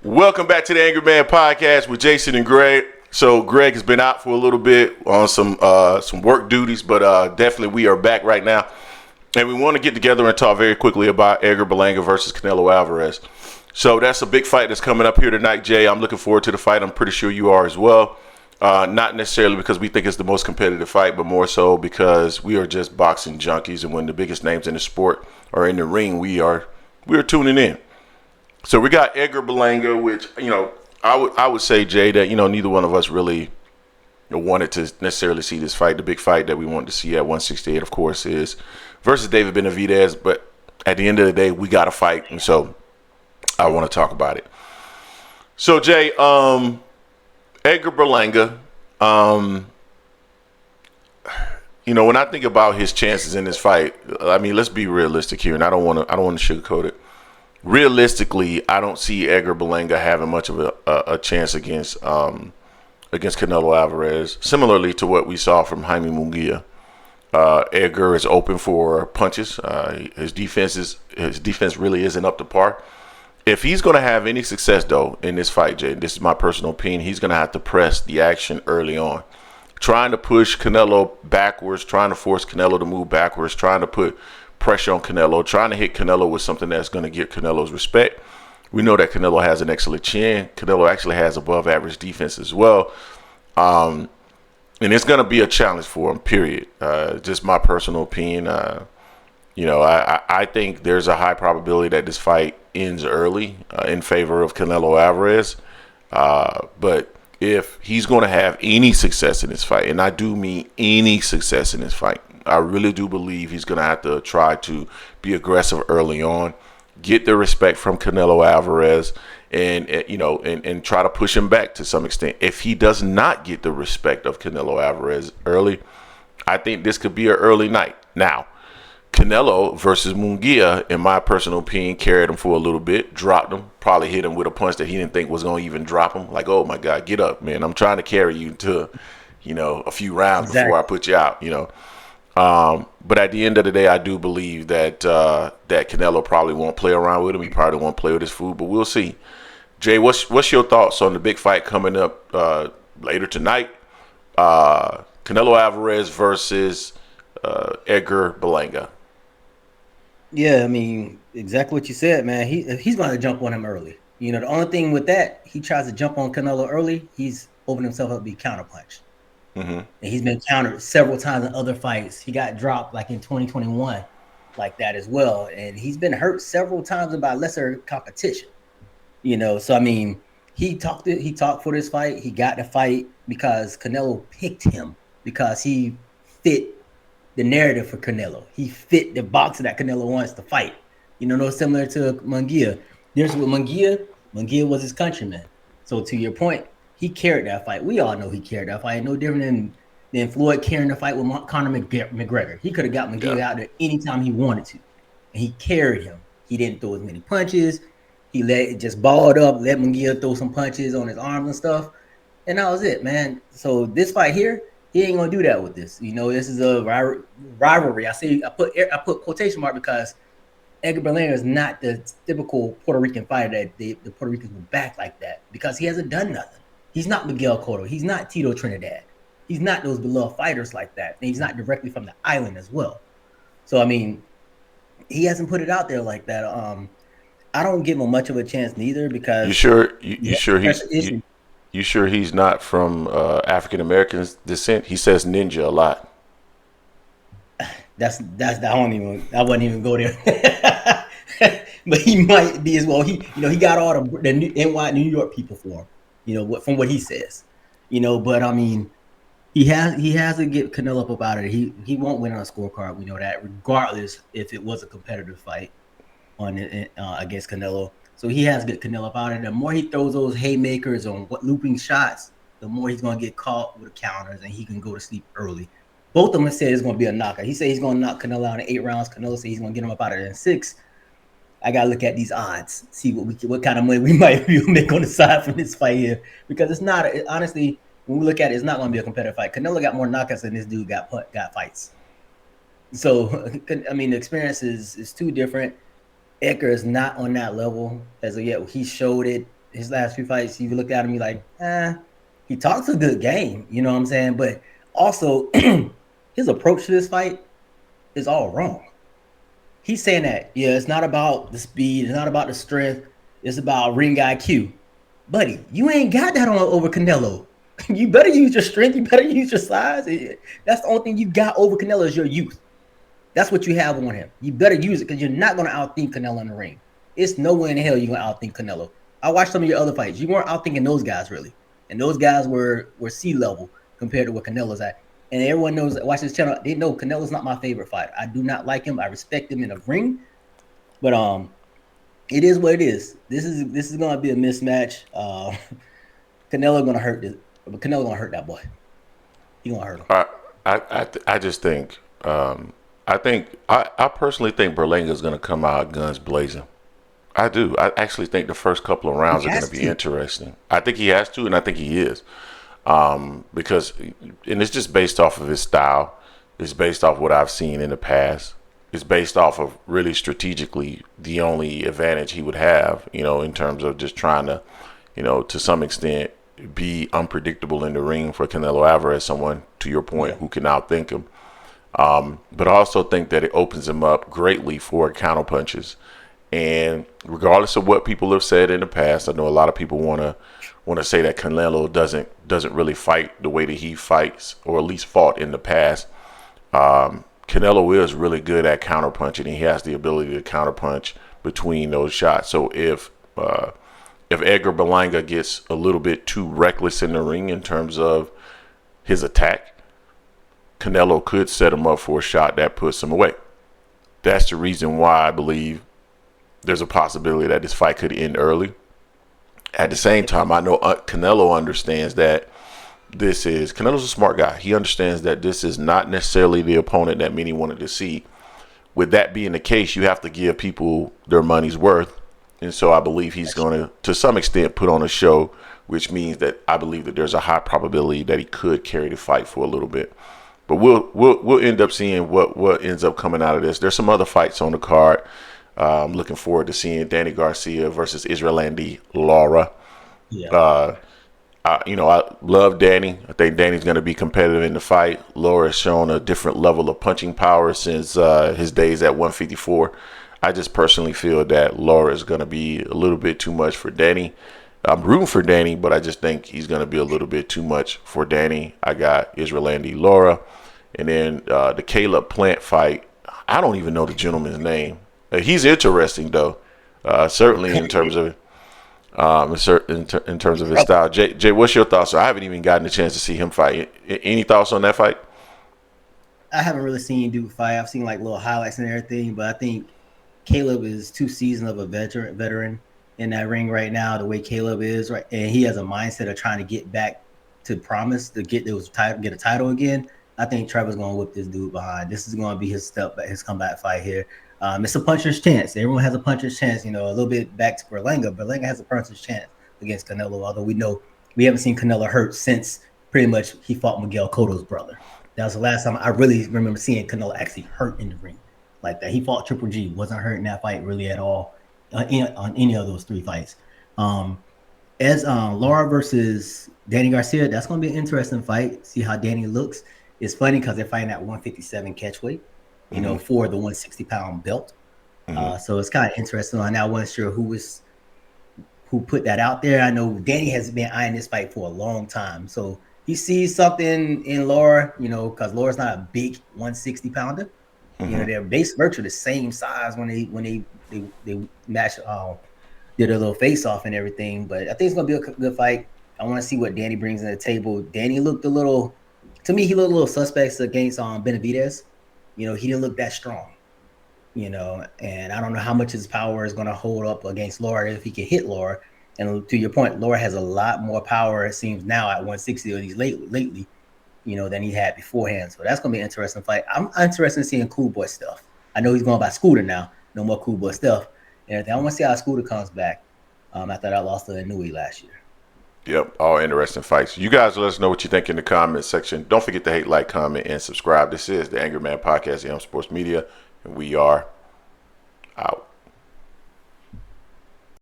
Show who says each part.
Speaker 1: Welcome back to the Angry Man Podcast with Jason and Greg. So Greg has been out for a little bit on some work duties, but definitely we are back right now. And we want to get together and talk very quickly about Edgar Berlanga versus Canelo Alvarez. So that's a big fight that's coming up here tonight, Jay. I'm looking forward to the fight. I'm pretty sure you are as well. Not necessarily because we think it's the most competitive fight, but more so because we are just boxing junkies. And when the biggest names in the sport are in the ring, we are tuning in. So we got Edgar Berlanga, which, I would say, Jay, that, neither one of us really wanted to necessarily see this fight. The big fight that we wanted to see at 168, of course, is versus David Benavidez. But at the end of the day, we got to fight. And so I want to talk about it. So, Jay, Edgar Berlanga, when I think about his chances in this fight, I mean, let's be realistic here, and I don't want to sugarcoat it. Realistically, I don't see Edgar Berlanga having much of a chance against Canelo Alvarez. Similarly to what we saw from Jaime Munguia, Edgar is open for punches. His defense really isn't up to par. If he's going to have any success, though, in this fight, Jay, this is my personal opinion, he's going to have to press the action early on. Trying to push Canelo backwards, trying to force Canelo to move backwards, trying to put pressure on Canelo, trying to hit Canelo with something that's going to get Canelo's respect. We know that Canelo has an excellent chin. Canelo actually has above average defense as well. And it's going to be a challenge for him, period. Just my personal opinion. I think there's a high probability that this fight ends early in favor of Canelo Alvarez. But if he's going to have any success in this fight, and I do mean any success in this fight, I really do believe he's going to have to try to be aggressive early on, get the respect from Canelo Alvarez, and try to push him back to some extent. If he does not get the respect of Canelo Alvarez early, I think this could be an early night. Now, Canelo versus Munguia, in my personal opinion, carried him for a little bit, dropped him, probably hit him with a punch that he didn't think was going to even drop him. Like, oh my God, get up, man. I'm trying to carry you to, a few rounds before I put you out, But at the end of the day, I do believe that that Canelo probably won't play around with him. He probably won't play with his food, but we'll see. Jay, what's your thoughts on the big fight coming up later tonight? Canelo Alvarez versus Edgar Berlanga.
Speaker 2: Yeah, I mean, exactly what you said, man. He's going to jump on him early. The only thing with that, he tries to jump on Canelo early, he's opened himself up to be counterpunched. Mm-hmm. And he's been countered several times in other fights. He got dropped like in 2021 like that as well. And he's been hurt several times by lesser competition. So I mean, he talked for this fight. He got the fight because Canelo picked him because he fit the narrative for Canelo. He fit the box that Canelo wants to fight. No similar to Munguia. There's with Munguia was his countryman. So to your point, he carried that fight. We all know he carried that fight. No different than Floyd carrying the fight with Conor McGregor. He could have got Munguia out there anytime he wanted to. And he carried him. He didn't throw as many punches. He let it just balled up, let Munguia throw some punches on his arms and stuff. And that was it, man. So this fight here, he ain't gonna do that with this. This is a rivalry. I put quotation mark because Edgar Berlanga is not the typical Puerto Rican fighter that the Puerto Ricans will back like that because he hasn't done nothing. He's not Miguel Cotto. He's not Tito Trinidad. He's not those beloved fighters like that. And he's not directly from the island as well. So I mean, he hasn't put it out there like that. I don't give him much of a chance neither because
Speaker 1: You sure he's not from African American descent? He says ninja a lot.
Speaker 2: That's I wouldn't even go there. But he might be as well. He got all the New York people for him. From what he says. But I mean, he has to get Canelo up out of it. He won't win on a scorecard. We know that, regardless if it was a competitive fight against Canelo. So he has to get Canelo up out of it. The more he throws those haymakers on looping shots, the more he's going to get caught with counters, and he can go to sleep early. Both of them said it's going to be a knockout. He said he's going to knock Canelo out in 8 rounds. Canelo said he's going to get him up out of it in 6. I got to look at these odds, see what kind of money we might be able to make on the side from this fight here. Because it's not, honestly, when we look at it, it's not going to be a competitive fight. Canelo got more knockouts than this dude got fights. So, I mean, the experience is too different. Edgar is not on that level as of yet. He showed it his last few fights, you look at him, you're like, he talks a good game. You know what I'm saying? But also, his approach to this fight is all wrong. He's saying that, yeah, it's not about the speed, it's not about the strength, it's about ring IQ. Buddy, you ain't got that on over Canelo. You better use your strength, you better use your size. That's the only thing you got over Canelo is your youth. That's what you have on him. You better use it because you're not going to outthink Canelo in the ring. It's no way in hell you're going to outthink Canelo. I watched some of your other fights. You weren't outthinking those guys, really. And those guys were sea level compared to what Canelo's at. And everyone knows that watch this channel, they know Canelo's not my favorite fighter. I do not like him. I respect him in the ring. But it is what it is. This is gonna be a mismatch. Canelo gonna hurt this, but Canelo gonna hurt that boy. He gonna hurt him.
Speaker 1: I just think I personally think Berlanga is gonna come out guns blazing. I do. I actually think the first couple of rounds are going to be interesting. I think he has to, and I think he is. Because, and it's just based off of his style. It's based off what I've seen in the past. It's based off of really strategically the only advantage he would have, in terms of just trying to, to some extent be unpredictable in the ring for Canelo Alvarez, someone, to your point, who can outthink him. But I also think that it opens him up greatly for counter punches. And regardless of what people have said in the past, I know a lot of people want to say that Canelo doesn't really fight the way that he fights, or at least fought in the past. Canelo is really good at counterpunching, and he has the ability to counterpunch between those shots. So if Edgar Berlanga gets a little bit too reckless in the ring in terms of his attack, Canelo could set him up for a shot that puts him away. That's the reason why I believe there's a possibility that this fight could end early. At the same time, I know Canelo understands that Canelo's a smart guy. He understands that this is not necessarily the opponent that many wanted to see. With that being the case, you have to give people their money's worth. And so I believe he's going to some extent, put on a show, which means that I believe that there's a high probability that he could carry the fight for a little bit. But we'll end up seeing what ends up coming out of this. There's some other fights on the card. I'm looking forward to seeing Danny Garcia versus Israelandi Lara. Yeah. I love Danny. I think Danny's going to be competitive in the fight. Lara has shown a different level of punching power since his days at 154. I just personally feel that Lara is going to be a little bit too much for Danny. I'm rooting for Danny, but I just think he's going to be a little bit too much for Danny. I got Israelandi Lara. And then the Caleb Plant fight, I don't even know the gentleman's name. He's interesting though, certainly in terms of in terms of his style. Jay, what's your thoughts? I haven't even gotten a chance to see him fight. Any thoughts on that fight?
Speaker 2: I haven't really seen Duke fight. I've seen like little highlights and everything, but I think Caleb is too seasoned of a veteran in that ring right now. The way Caleb is, right, and he has a mindset of trying to get back to promise to get a title again. I think Trevor's going to whip this dude behind. This is going to be his comeback fight here. It's a puncher's chance. Everyone has a puncher's chance. A little bit back to Berlanga. Berlanga has a puncher's chance against Canelo, although we haven't seen Canelo hurt since pretty much he fought Miguel Cotto's brother. That was the last time I really remember seeing Canelo actually hurt in the ring like that. He fought Triple G, wasn't hurt in that fight really at all on any of those three fights. As Lara versus Danny Garcia, that's going to be an interesting fight. See how Danny looks. It's funny because they're fighting at 157 catchweight, for the 160-pound belt. So it's kind of interesting. I wasn't sure who put that out there. I know Danny has been eyeing this fight for a long time. So he sees something in Lara, because Laura's not a big 160-pounder. They're virtually the same size when they match, did a little face-off and everything. But I think it's going to be a good fight. I want to see what Danny brings to the table. Danny looked to me, he looked a little suspect against Benavidez. He didn't look that strong, and I don't know how much his power is going to hold up against Lara if he can hit Lara. And to your point, Lara has a lot more power, it seems, now at 160 or these lately, than he had beforehand. So that's going to be an interesting fight. I'm interested in seeing Cool Boy stuff. I know he's going by Scooter now. No more Cool Boy stuff and everything. I want to see how Scooter comes back after that loss to Inouye last year.
Speaker 1: Yep, all interesting fights. You guys let us know what you think in the comments section. Don't forget to hate, like, comment, and subscribe. This is the Angry Man Podcast, AM Sports Media, and we are out.